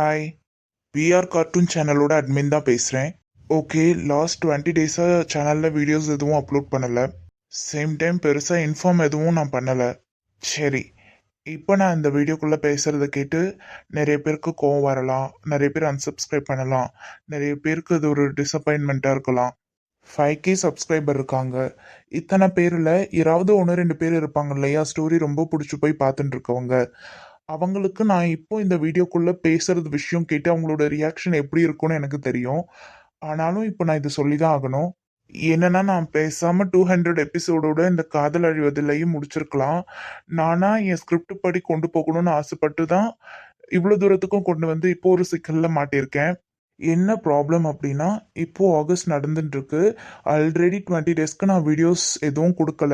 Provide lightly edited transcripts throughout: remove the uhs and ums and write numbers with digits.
Hi. VR cartoon சேனலோட admin தான் பேசுகிறேன். ஓகே, லாஸ்ட் 20 டேஸாக சேனலில் வீடியோஸ் எதுவும் அப்லோட் பண்ணலை. சேம் டைம் பெருசாக இன்ஃபார்ம் எதுவும் நான் பண்ணலை. சரி, இப்போ நான் இந்த வீடியோக்குள்ளே பேசுகிறத கேட்டு நிறைய பேருக்கு கோவம் வரலாம், நிறைய பேர் அன்சப்ஸ்கிரைப் பண்ணலாம், நிறைய பேருக்கு இது ஒரு டிசப்பாயின்மெண்ட்டாக இருக்கலாம். 5K சப்ஸ்கிரைபர் இருக்காங்க. இத்தனை பேரில் யாராவது ஒன்று ரெண்டு பேர் இருப்பாங்க இல்லையா, ஸ்டோரி ரொம்ப பிடிச்சி போய் பார்த்துட்டு இருக்கவங்க. அவங்களுக்கு நான் இப்போ இந்த வீடியோக்குள்ளே பேசுறது விஷயம் கேட்டு அவங்களோட ரியாக்ஷன் எப்படி இருக்கும்னு எனக்கு தெரியும். ஆனாலும் இப்போ நான் இது சொல்லி தான் ஆகணும். என்னன்னா, நான் பேசாம 200 எபிசோடோட இந்த காதல் அழிவதில்லையும் முடிச்சிருக்கலாம். நானா என் ஸ்கிரிப்ட் படி கொண்டு போகணும்னு ஆசைப்பட்டு தான் இவ்வளோ தூரத்துக்கும் கொண்டு வந்து இப்போ ஒரு சிக்கல்ல மாட்டியிருக்கேன். என்ன ப்ராப்ளம் அப்படின்னா, இப்போ ஆகஸ்ட் நடந்துட்டு இருக்கு. ஆல்ரெடி 20 டேஸ்க்கு நான் வீடியோஸ் எதுவும் கொடுக்கல.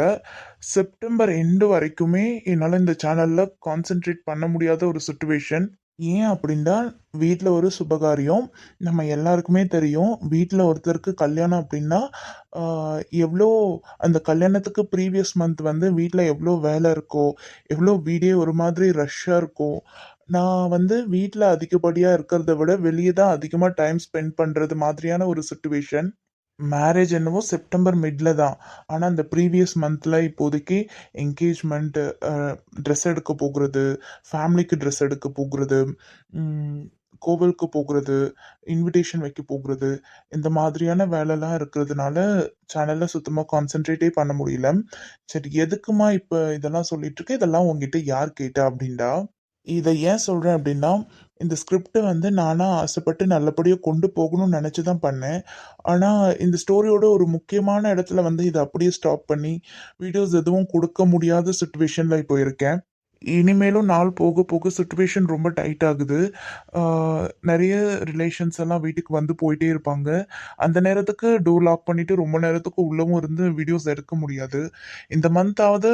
செப்டம்பர் எண்டு வரைக்குமே என்னால் இந்த சேனலில் கான்சென்ட்ரேட் பண்ண முடியாத ஒரு சுச்சுவேஷன். ஏன் அப்படின்னா, வீட்டில் ஒரு சுபகாரியம். நம்ம எல்லாருக்குமே தெரியும், வீட்டில் ஒருத்தருக்கு கல்யாணம் அப்படின்னா எவ்வளோ அந்த கல்யாணத்துக்கு ப்ரீவியஸ் மந்த் வந்து வீட்டில் எவ்வளோ வேலை இருக்கோ, எவ்வளோ வீடே ஒரு மாதிரி ரஷ்ஷாக இருக்கும். நான் வந்து வீட்டில் அதிகப்படியாக இருக்கிறத விட வெளியே தான் அதிகமாக டைம் ஸ்பெண்ட் பண்ணுறது மாதிரியான ஒரு சுச்சுவேஷன். மேரேஜ் என்னவோ செப்டம்பர் மிட்ல தான். ஆனால் அந்த ப்ரீவியஸ் மந்தில் இப்போதைக்கு என்கேஜ்மெண்ட், ட்ரெஸ் எடுக்க போகிறது, ஃபேமிலிக்கு ட்ரெஸ் எடுக்க போகிறது, கோவிலுக்கு போகிறது, இன்விடேஷன் வைக்க போகிறது, இந்த மாதிரியான வேலைலாம் இருக்கிறதுனால சேனலில் சுத்தமாக கான்சென்ட்ரேட்டே பண்ண முடியல. சரி, எதுக்குமா இப்போ இதெல்லாம் சொல்லிட்டு இருக்க, இதெல்லாம் உங்ககிட்ட யார் கேட்டா அப்படின்டா. இதை ஏன் சொல்கிறேன் அப்படின்னா, இந்த ஸ்கிரிப்டை வந்து நானாக ஆசைப்பட்டு நல்லபடியாக கொண்டு போகணும்னு நினச்சி தான் பண்ணேன். ஆனால் இந்த ஸ்டோரியோட ஒரு முக்கியமான இடத்துல வந்து இதை அப்படியே ஸ்டாப் பண்ணி வீடியோஸ் எதுவும் கொடுக்க முடியாத சுச்சுவேஷனில் இப்போ இருக்கேன். இனிமேலும் நாள் போக போக சுச்சுவேஷன் ரொம்ப டைட் ஆகுது. நிறைய ரிலேஷன்ஸ் எல்லாம் வீட்டுக்கு வந்து போயிட்டே இருப்பாங்க. அந்த நேரத்துக்கு டோர் லாக் பண்ணிட்டு ரொம்ப நேரத்துக்கு உள்ளவும் இருந்து வீடியோஸ் எடுக்க முடியாது. இந்த மந்தாவது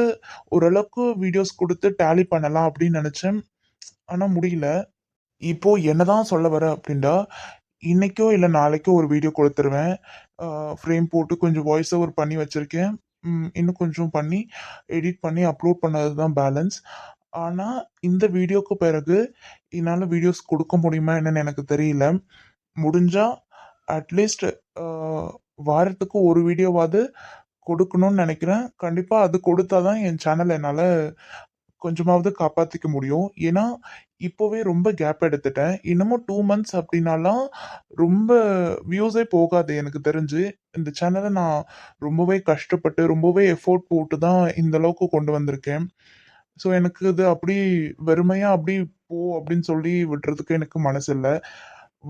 ஓரளவுக்கு வீடியோஸ் கொடுத்து டேலி பண்ணலாம் அப்படின்னு நினச்சேன். ஆனால் முடியல. இப்போ என்னதான் சொல்ல வர அப்படின்டா, இன்னைக்கோ இல்லை நாளைக்கோ ஒரு வீடியோ கொடுத்துருவேன். ஃப்ரேம் போட்டு கொஞ்சம் வாய்ஸ் ஓவர் பண்ணி வச்சுருக்கேன். இன்னும் கொஞ்சம் பண்ணி எடிட் பண்ணி அப்லோட் பண்ணது தான் பேலன்ஸ். ஆனால் இந்த வீடியோக்கு பிறகு என்னால் வீடியோஸ் கொடுக்க முடியுமா என்னன்னு எனக்கு தெரியல. முடிஞ்சா அட்லீஸ்ட் வாரத்துக்கு ஒரு வீடியோவாவது கொடுக்கணும்னு நினைக்கிறேன். கண்டிப்பாக அது கொடுத்தா தான் என் சேனல் என்னால் கொஞ்சமாவது காப்பாற்றிக்க முடியும். ஏன்னா இப்போவே ரொம்ப கேப் எடுத்துட்டேன். இன்னமும் 2 மந்த்ஸ் அப்படின்னாலாம் ரொம்ப வியூஸே போகாது எனக்கு தெரிஞ்சு. இந்த சேனலை நான் ரொம்பவே கஷ்டப்பட்டு ரொம்பவே எஃபோர்ட் போட்டு தான் இந்த அளவுக்கு கொண்டு வந்திருக்கேன். ஸோ எனக்கு இது அப்படி வெறுமையாக அப்படி போ அப்படின்னு சொல்லி விடுறதுக்கு எனக்கு மனசு இல்லை.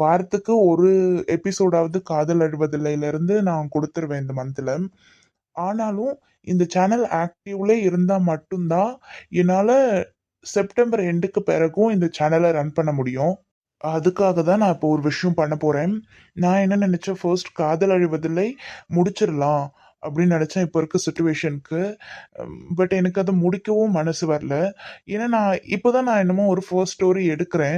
வாரத்துக்கு ஒரு எபிசோடாவது காதல் அழுவதில்லையிலேருந்து நான் கொடுத்துருவேன் இந்த மந்தில். ஆனாலும் இந்த சேனல் ஆக்டிவ்ல இருந்தா மட்டும்தான் என்னால செப்டம்பர் எண்டுக்கு பிறகும் இந்த சேனலை ரன் பண்ண முடியும். அதுக்காக தான் நான் இப்போ ஒரு விஷயம் பண்ண போறேன். நான் என்ன நினைச்சேன், ஃபர்ஸ்ட் காதல் அழிவதில்லை முடிச்சிடலாம் அப்படின்னு நினைச்சேன் இப்போ இருக்க சுச்சுவேஷனுக்கு. பட் எனக்கு அதை முடிக்கவும் மனசு வரல. ஏன்னா நான் என்னமோ ஒரு ஃபர்ஸ்ட் ஸ்டோரி எடுக்கிறேன்.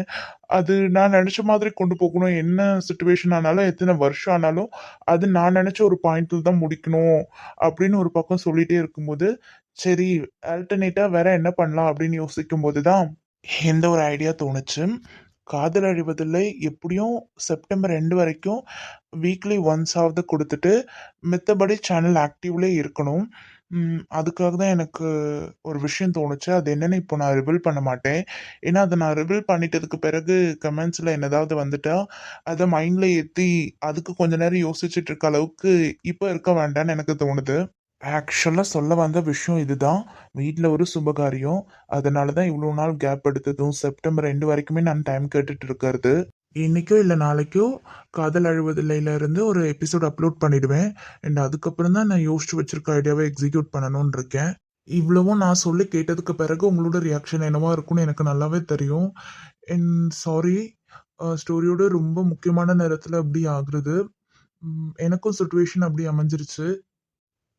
அது நான் நினைச்ச மாதிரி கொண்டு போகணும். என்ன சுச்சுவேஷன் ஆனாலும் எத்தனை வருஷம் ஆனாலும் அது நான் நினைச்ச ஒரு பாயிண்ட்ல தான் முடிக்கணும் அப்படின்னு ஒரு பக்கம் சொல்லிட்டே இருக்கும்போது, சரி, ஆல்டர்னேட்டா வேற என்ன பண்ணலாம் அப்படின்னு யோசிக்கும் போது தான் எந்த ஒரு ஐடியா தோணுச்சு. காதல் அழிவதில்லை எப்படியும் செப்டம்பர் எண்டு வரைக்கும் வீக்லி ஒன்ஸாவது கொடுத்துட்டு மித்தபடி சேனல் ஆக்டிவ்லேயே இருக்கணும். அதுக்காக தான் எனக்கு ஒரு விஷயம் தோணுச்சு. அது என்னன்னு இப்போ நான் ரிவீல் பண்ண மாட்டேன். ஏன்னா அதை நான் ரிவீல் பண்ணிட்டதுக்கு பிறகு கமெண்ட்ஸில் என்னதாவது வந்துட்டா அதை மைண்டில் ஏற்றி அதுக்கு கொஞ்ச நேரம் யோசிச்சுட்டு இருக்க அளவுக்கு இப்போ இருக்க வேண்டாம்னு எனக்கு தோணுது. ஆக்சுவலாக சொல்ல வந்த விஷயம் இதுதான். வீட்டில் ஒரு சுபகாரியம். அதனால தான் இவ்வளோ நாள் கேப் எடுத்ததும் செப்டம்பர் எண்டு வரைக்குமே நான் டைம் கேட்டுட்டு இருக்கிறது. இன்னைக்கோ இல்லை நாளைக்கோ காதல் அழுவதில்லையில இருந்து ஒரு எபிசோட் அப்லோட் பண்ணிடுவேன். அண்ட் அதுக்கப்புறம் தான் நான் யோசிச்சு வச்சிருக்க ஐடியாவை எக்ஸிக்யூட் பண்ணணும்னு இருக்கேன். இவ்வளவும் நான் சொல்லி கேட்டதுக்கு பிறகு உங்களோட ரியாக்ஷன் என்னவா இருக்கும்னு எனக்கு நல்லாவே தெரியும். அண்ட் சாரி, ஸ்டோரியோட ரொம்ப முக்கியமான நேரத்தில் அப்படி ஆகுறது. எனக்கும் சுச்சுவேஷன் அப்படி அமைஞ்சிருச்சு.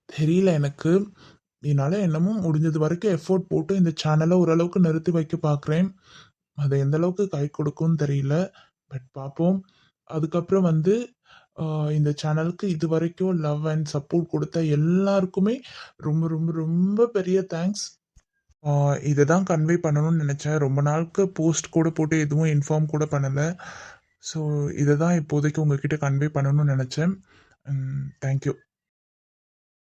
தெரியல எனக்கு. என்னால் என்னமோ முடிஞ்சது வரைக்கும் எஃபோர்ட் போட்டு இந்த சேனலை ஓரளவுக்கு நிறுத்தி வைக்க பார்க்குறேன். அது எந்த அளவுக்கு கை கொடுக்கும்னு தெரியல. பட் பார்ப்போம். அதுக்கப்புறம் வந்து இந்த சேனலுக்கு இது வரைக்கும் லவ் அண்ட் சப்போர்ட் கொடுத்த எல்லாருக்குமே ரொம்ப ரொம்ப ரொம்ப பெரிய தேங்க்ஸ். இதை தான் கன்வே பண்ணணும்னு நினச்சேன். ரொம்ப நாளுக்கு போஸ்ட் கூட போட்டு எதுவும் இன்ஃபார்ம் கூட பண்ணலை. ஸோ இதை தான் இப்போதைக்கு உங்ககிட்ட கன்வே பண்ணணும்னு நினச்சேன். தேங்க்யூ.